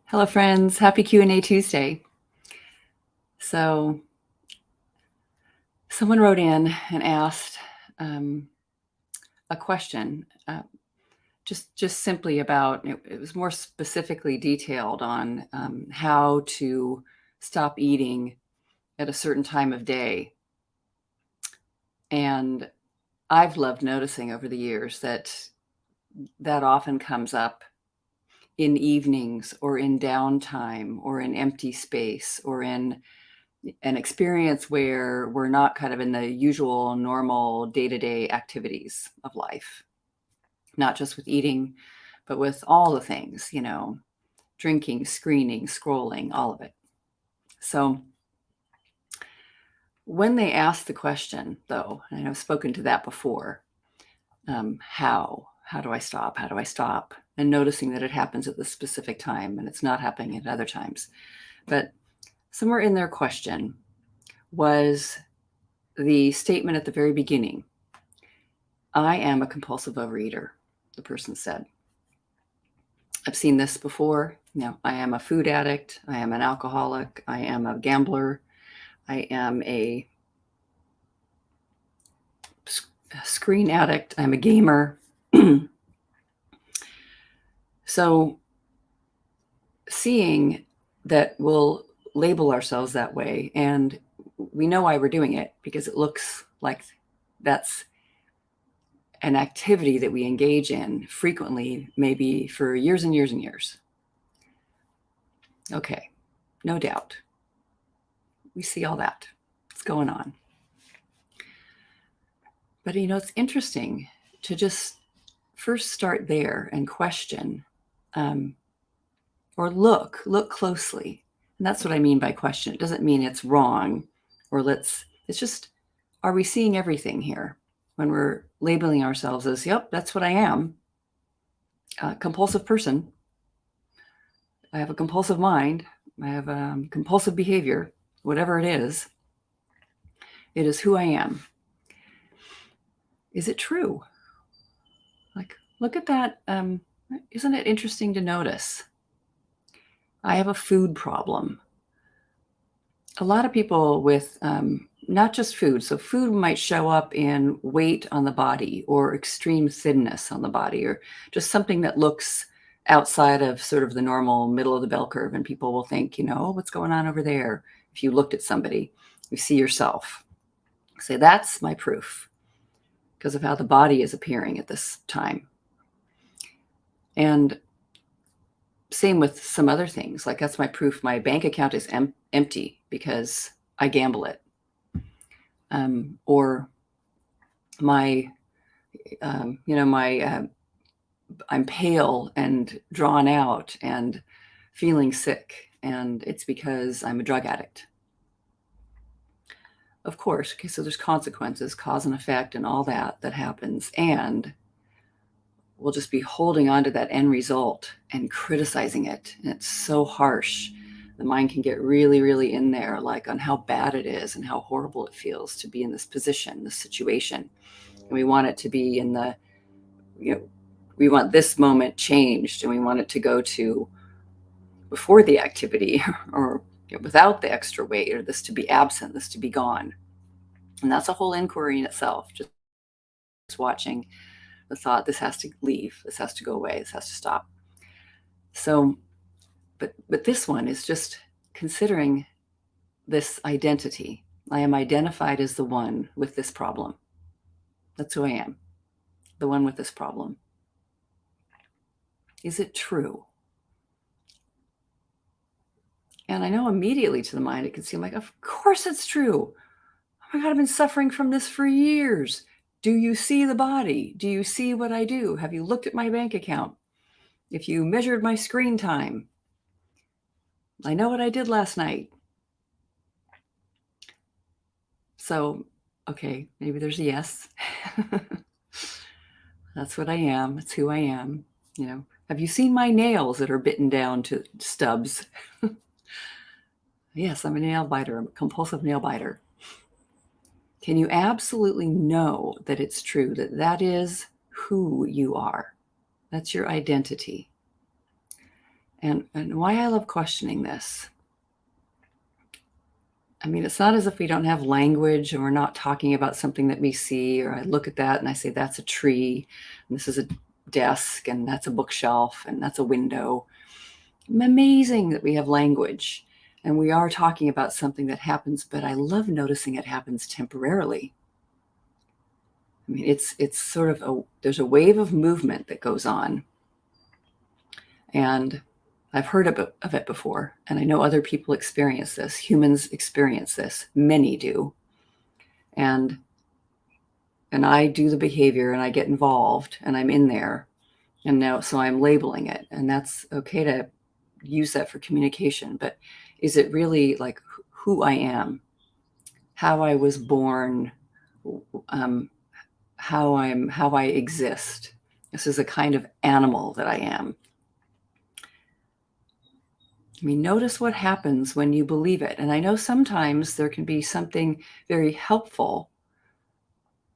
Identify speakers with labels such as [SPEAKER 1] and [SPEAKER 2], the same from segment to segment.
[SPEAKER 1] Hello, friends. Happy Q&A Tuesday. So someone wrote in and asked a question, just simply about, it was more specifically detailed on how to stop eating at a certain time of day. And I've loved noticing over the years that often comes up in evenings or in downtime or in empty space or in an experience where we're not kind of in the usual normal day-to-day activities of life, not just with eating, but with all the things, drinking, screening, scrolling, all of it. So when they ask the question, though, and I've spoken to that before, how do I stop? How do I stop? And noticing that it happens at this specific time and it's not happening at other times. But somewhere in their question was the statement at the very beginning, I am a compulsive overeater, the person said. I've seen this before. I am a food addict. I am an alcoholic. I am a gambler. I am a screen addict. I'm a gamer. So seeing that we'll label ourselves that way, and we know why we're doing it, because it looks like that's an activity that we engage in frequently, maybe for years and years and years. Okay, no doubt. We see all that. What's going on? But, it's interesting to just first start there and question, or look closely. And that's what I mean by question. It doesn't mean it's wrong, or it's just, are we seeing everything here when we're labeling ourselves as, yep, that's what I am, a compulsive person. I have a compulsive mind. I have compulsive behavior, whatever it is who I am. Is it true? Like, look at that. Isn't it interesting to notice? I have a food problem. A lot of people with not just food. So food might show up in weight on the body or extreme thinness on the body, or just something that looks outside of sort of the normal middle of the bell curve. And people will think, what's going on over there? If you looked at somebody, you see yourself. Say, that's my proof, because of how the body is appearing at this time. And same with some other things. Like, that's my proof. My bank account is empty because I gamble it. Or my, I'm pale and drawn out and feeling sick, and it's because I'm a drug addict. Of course. Okay, so there's consequences, cause and effect, and all that happens. And we'll just be holding on to that end result and criticizing it. And it's so harsh. The mind can get really, really in there, like on how bad it is and how horrible it feels to be in this position, this situation. And we want it to be in the, we want this moment changed, and we want it to go to before the activity, or without the extra weight, or this to be absent, this to be gone. And that's a whole inquiry in itself, just watching the thought, this has to leave, this has to go away, this has to stop. So, but this one is just considering this identity. I am identified as the one with this problem. That's who I am, the one with this problem. Is it true? And I know immediately to the mind, it can seem like, of course it's true. Oh my God, I've been suffering from this for years. Do you see the body? Do you see what I do? Have you looked at my bank account? If you measured my screen time, I know what I did last night. So, okay, maybe there's a yes. That's what I am. It's who I am. Have you seen my nails that are bitten down to stubs? Yes, I'm a nail biter. I'm a compulsive nail biter. Can you absolutely know that it's true, that is who you are? That's your identity. And why I love questioning this. I mean, it's not as if we don't have language and we're not talking about something that we see, or I look at that and I say, that's a tree, and this is a desk, and that's a bookshelf, and that's a window. Amazing that we have language and we are talking about something that happens, but I love noticing it happens temporarily. I mean, it's sort of there's a wave of movement that goes on, and I've heard of it before, and I know other people experience this. Humans experience this. Many do. And I do the behavior and I get involved and I'm in there. And now, so I'm labeling it, and that's okay to use that for communication. But is it really like who I am, how I was born, um, how I exist? This is a kind of animal that I am. I mean, notice what happens when you believe it. And I know sometimes there can be something very helpful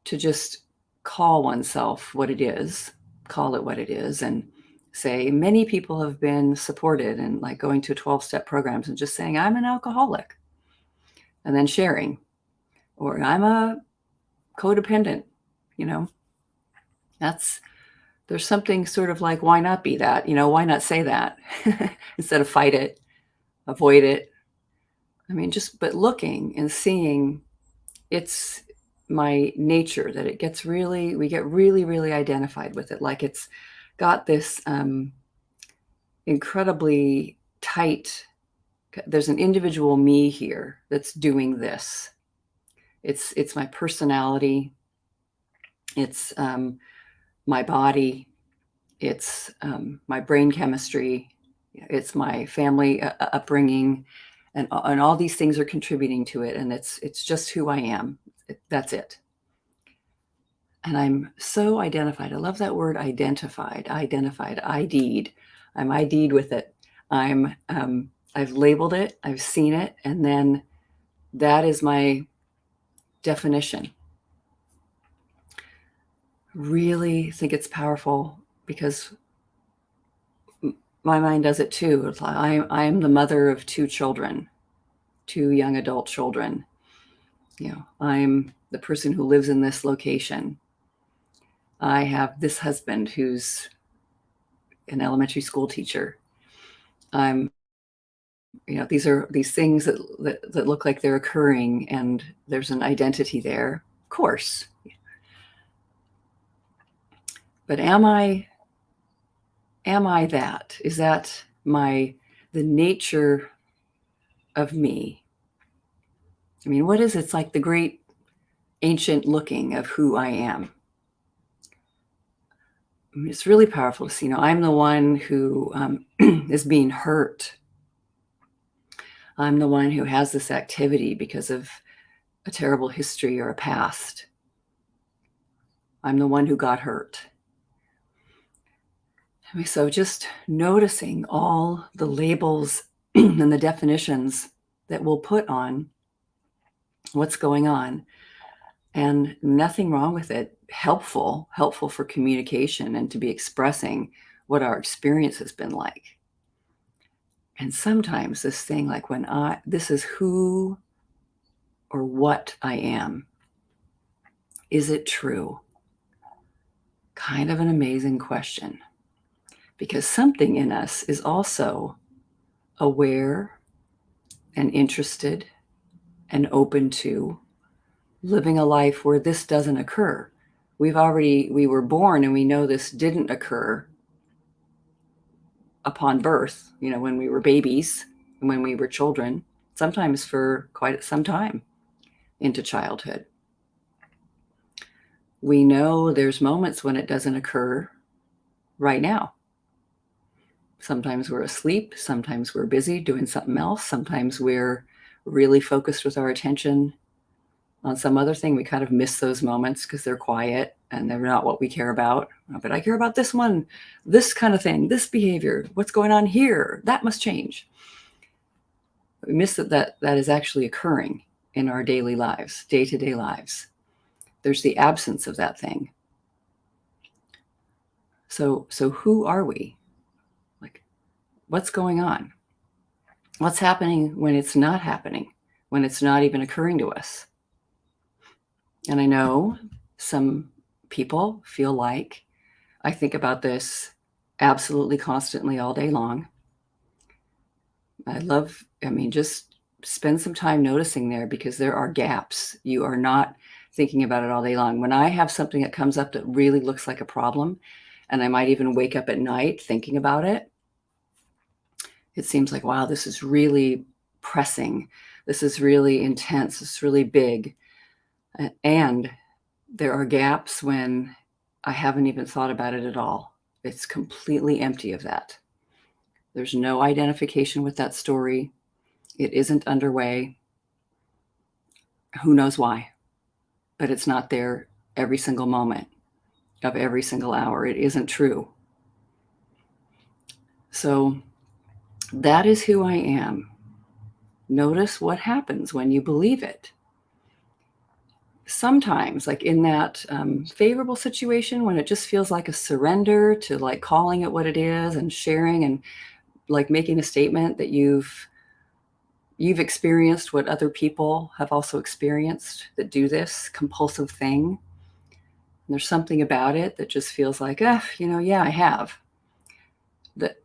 [SPEAKER 1] to just call oneself what it is, call it what it is, and say many people have been supported in like going to 12-step programs and just saying, I'm an alcoholic, and then sharing, or I'm a codependent, you know, there's something sort of like, why not be that? Why not say that instead of fight it, avoid it? I mean, but looking and seeing, it's my nature that we get really, really identified with it. Like it's got this incredibly tight, there's an individual me here that's doing this. It's my personality. It's my body. It's my brain chemistry. It's my family upbringing, and all these things are contributing to it. And it's just who I am. That's it. And I'm so identified. I love that word, identified, ID'd. I'm ID'd with it. I've labeled it, I've seen it, and then that is my definition. Really think it's powerful because my mind does it too. It's like I am the mother of two children, two young adult children. I'm the person who lives in this location. I have this husband who's an elementary school teacher. These are these things that look like they're occurring, and there's an identity there, of course. But am I that? Is that the nature of me? I mean, what is it? It's like the great ancient looking of who I am. I mean, it's really powerful to see. I'm the one who is being hurt. I'm the one who has this activity because of a terrible history or a past. I'm the one who got hurt. So just noticing all the labels and the definitions that we'll put on what's going on, and nothing wrong with it. Helpful for communication and to be expressing what our experience has been like. And sometimes this thing, like this is who or what I am. Is it true? Kind of an amazing question, because something in us is also aware and interested and open to living a life where this doesn't occur. We were born and we know this didn't occur upon birth, when we were babies and when we were children, sometimes for quite some time into childhood. We know there's moments when it doesn't occur right now. Sometimes we're asleep, sometimes we're busy doing something else, sometimes we're really focused with our attention on some other thing. We kind of miss those moments because they're quiet and they're not what we care about. But I care about this one, this kind of thing, this behavior, what's going on here, that must change. We miss that is actually occurring in our daily lives, day-to-day lives. There's the absence of that thing. So who are we? Like, What's going on? What's happening when it's not happening, when it's not even occurring to us? And I know some people feel like I think about this absolutely constantly all day long. Just spend some time noticing there, because there are gaps. You are not thinking about it all day long. When I have something that comes up that really looks like a problem, and I might even wake up at night thinking about it, it seems like, wow, this is really pressing. This is really intense. It's really big. And there are gaps when I haven't even thought about it at all. It's completely empty of that. There's no identification with that story. It isn't underway. Who knows why? But it's not there every single moment of every single hour. It isn't true. So that is who I am. Notice what happens when you believe it. Sometimes, like in that favorable situation, when it just feels like a surrender to like calling it what it is and sharing and like making a statement that you've experienced what other people have also experienced that do this compulsive thing. And there's something about it that just feels like, yeah, I have.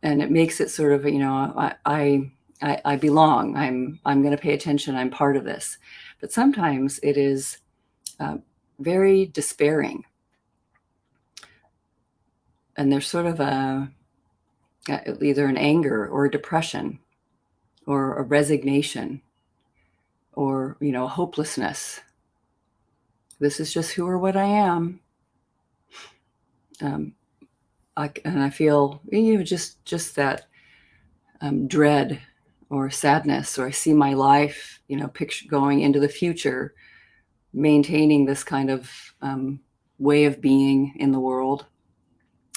[SPEAKER 1] And it makes it sort of, I belong. I'm going to pay attention. I'm part of this. But sometimes it is very despairing, and there's sort of either an anger or a depression or a resignation or a hopelessness. This is just who or what I am. And I feel just that dread or sadness, or I see my life, picture going into the future, maintaining this kind of way of being in the world.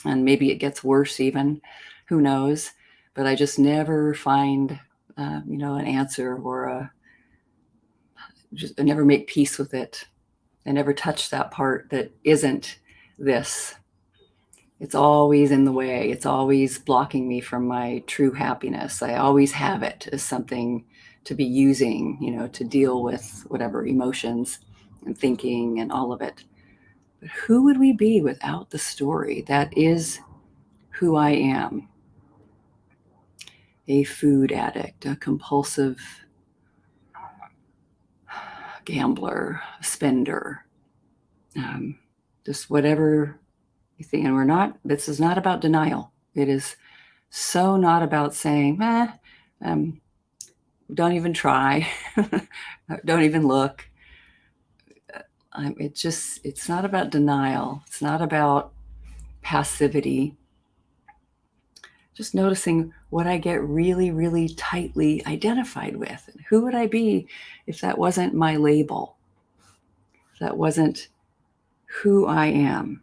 [SPEAKER 1] And maybe it gets worse even, who knows? But I just never find, an answer, or I never make peace with it. I never touch that part that isn't this. It's always in the way. It's always blocking me from my true happiness. I always have it as something to be using, to deal with whatever emotions and thinking and all of it. But who would we be without the story that is who I am? A food addict, a compulsive gambler, spender, just whatever you think. And this is not about denial. It is so not about saying, don't even try, don't even look. It's not about denial. It's not about passivity. Just noticing what I get really, really tightly identified with. Who would I be if that wasn't my label? If that wasn't who I am?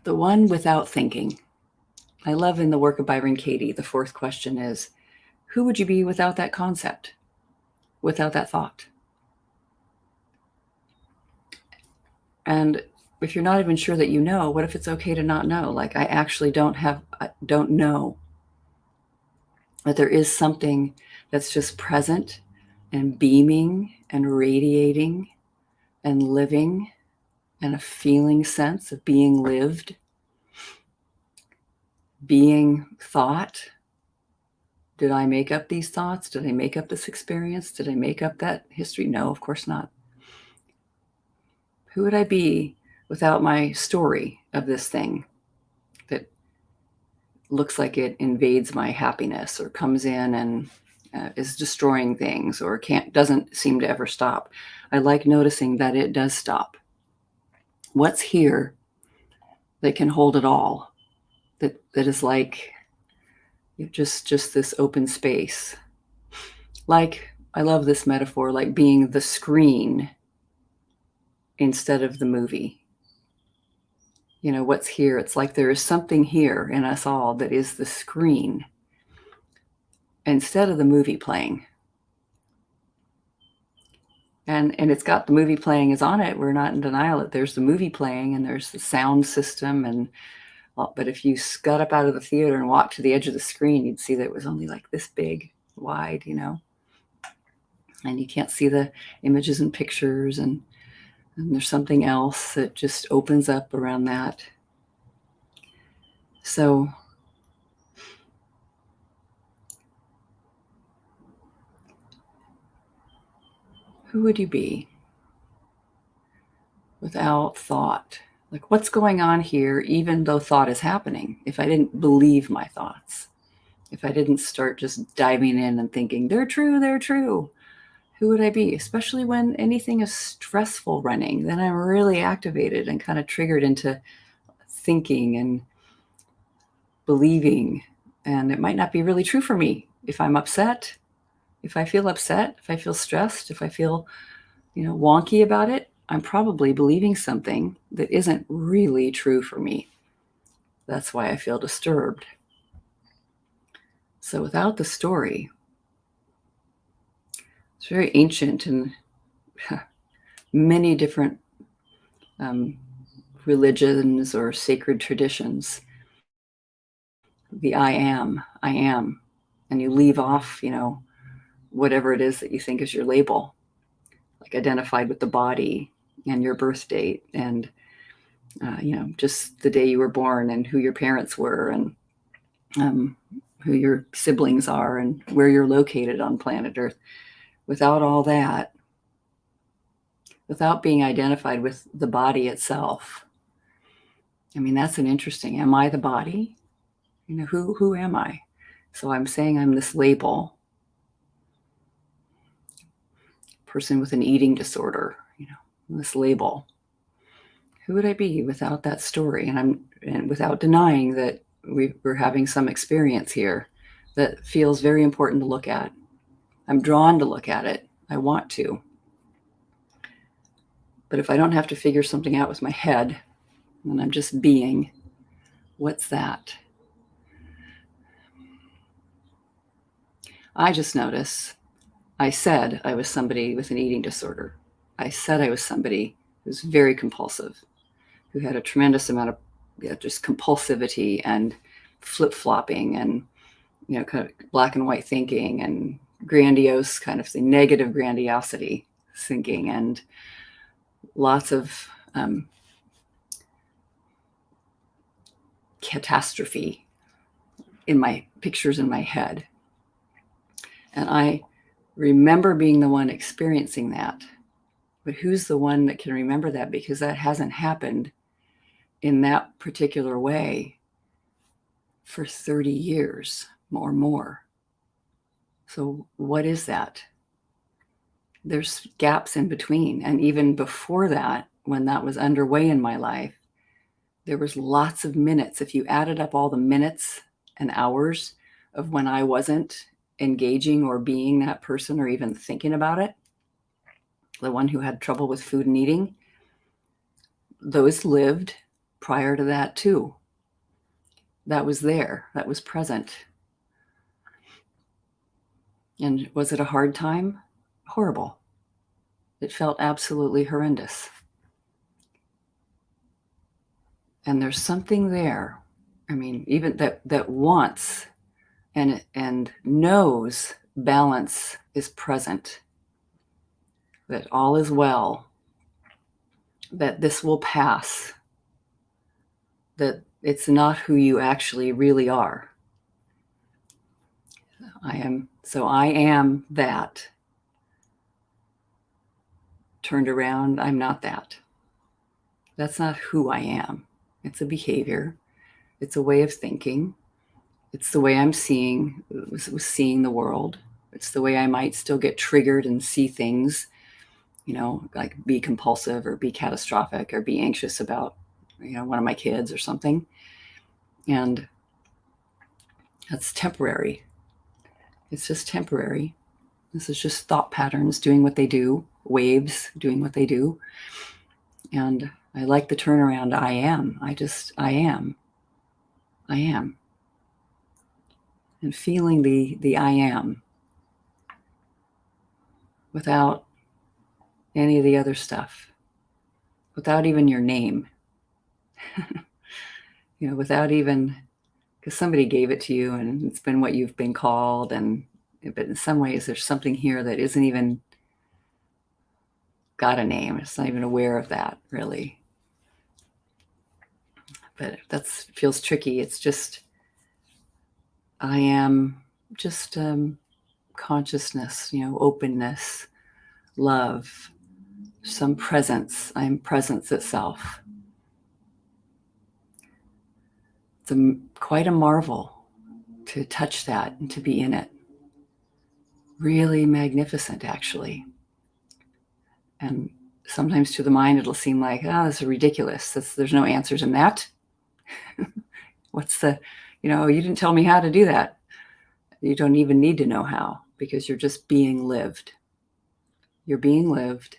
[SPEAKER 1] The one without thinking. I love in the work of Byron Katie, the fourth question is, who would you be without that concept, without that thought? And if you're not even sure that you know, what if it's okay to not know? Like, I actually don't know. That there is something that's just present and beaming and radiating and living, and a feeling sense of being lived, being thought. Did I make up these thoughts? Did I make up this experience? Did I make up that history? No, of course not. Who would I be without my story of this thing that looks like it invades my happiness, or comes in and is destroying things, or doesn't seem to ever stop? I like noticing that it does stop. What's here that can hold it all? That is like just this open space. Like, I love this metaphor, like being the screen instead of the movie. What's here? It's like there is something here in us all that is the screen instead of the movie playing. And it's got the movie playing is on it. We're not in denial that there's the movie playing and there's the sound system and but if you got up out of the theater and walked to the edge of the screen, you'd see that it was only like this big, wide, and you can't see the images and pictures, and there's something else that just opens up around that. So who would you be without thought? Like, what's going on here, even though thought is happening? If I didn't believe my thoughts, if I didn't start just diving in and thinking, they're true, who would I be? Especially when anything is stressful running, then I'm really activated and kind of triggered into thinking and believing. And it might not be really true for me. If I'm upset, if I feel upset, if I feel stressed, if I feel, wonky about it, I'm probably believing something that isn't really true for me. That's why I feel disturbed. So without the story, it's very ancient and many different religions or sacred traditions. The I am, and you leave off, whatever it is that you think is your label, like identified with the body and your birth date and, just the day you were born and who your parents were and who your siblings are and where you're located on planet Earth. Without all that, without being identified with the body itself, that's an interesting, am I the body? Who am I? So I'm saying I'm this label, person with an eating disorder, this label. Who would I be without that story? And without denying that we're having some experience here that feels very important to look at. I'm drawn to look at it. I want to. But if I don't have to figure something out with my head, and I'm just being, what's that? I just notice I said I was somebody with an eating disorder. I said I was somebody who's very compulsive, who had a tremendous amount of just compulsivity and flip-flopping and, kind of black and white thinking and grandiose kind of thing, negative grandiosity thinking and lots of catastrophe in my pictures in my head. And I remember being the one experiencing that. But who's the one that can remember that? Because that hasn't happened in that particular way for 30 years or more. So what is that? There's gaps in between. And even before that, when that was underway in my life, there was lots of minutes. If you added up all the minutes and hours of when I wasn't engaging or being that person or even thinking about it, the one who had trouble with food and eating, those lived prior to that too. That was there, that was present. And was it a hard time? Horrible. It felt absolutely horrendous. And there's something there. Even that wants and knows balance is present, that all is well, that this will pass, that it's not who you actually really are. I am that. Turned around, I'm not that. That's not who I am. It's a behavior. It's a way of thinking. It's the way I'm seeing the world. It's the way I might still get triggered and see things, like be compulsive or be catastrophic or be anxious about, one of my kids or something. And that's temporary. It's just temporary. This is just thought patterns doing what they do, waves doing what they do. And I like the turnaround. I am. I am. And feeling the I am without any of the other stuff, without even your name, without even, because somebody gave it to you and it's been what you've been called. But in some ways, there's something here that isn't even got a name. It's not even aware of that, really. But that feels tricky. It's just, I am just consciousness, openness, love, some presence. I am presence itself. It's quite a marvel to touch that and to be in it. Really magnificent, actually. And sometimes to the mind, it'll seem like, this is ridiculous. There's no answers in that. You didn't tell me how to do that. You don't even need to know how, because you're just being lived. You're being lived,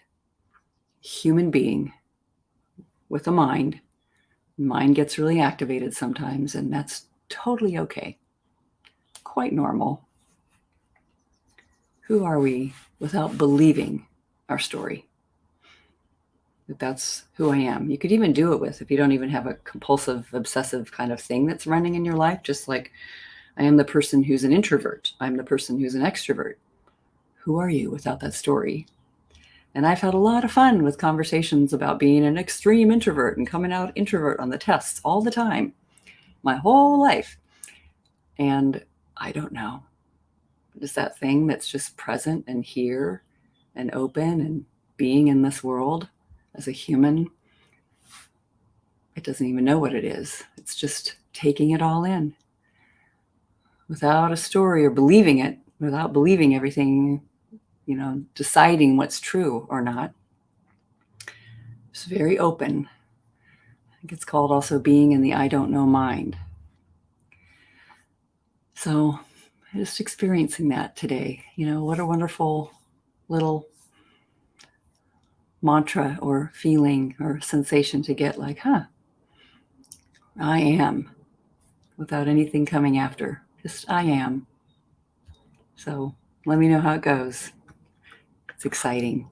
[SPEAKER 1] human being with a mind. Mind gets really activated sometimes, and that's totally okay. Quite normal. Who are we without believing our story? That's who I am. You could even do it with, if you don't even have a compulsive, obsessive kind of thing that's running in your life, just like, I am the person who's an introvert. I'm the person who's an extrovert. Who are you without that story? And I've had a lot of fun with conversations about being an extreme introvert and coming out introvert on the tests all the time, my whole life. And I don't know. It's that thing that's just present and here and open and being in this world as a human. It doesn't even know what it is. It's just taking it all in without a story or believing it, without believing everything, deciding what's true or not. It's very open. I think it's called also being in the I don't know mind. So just experiencing that today. What a wonderful little mantra or feeling or sensation to get, like, I am, without anything coming after. Just I am. So let me know how it goes. It's exciting.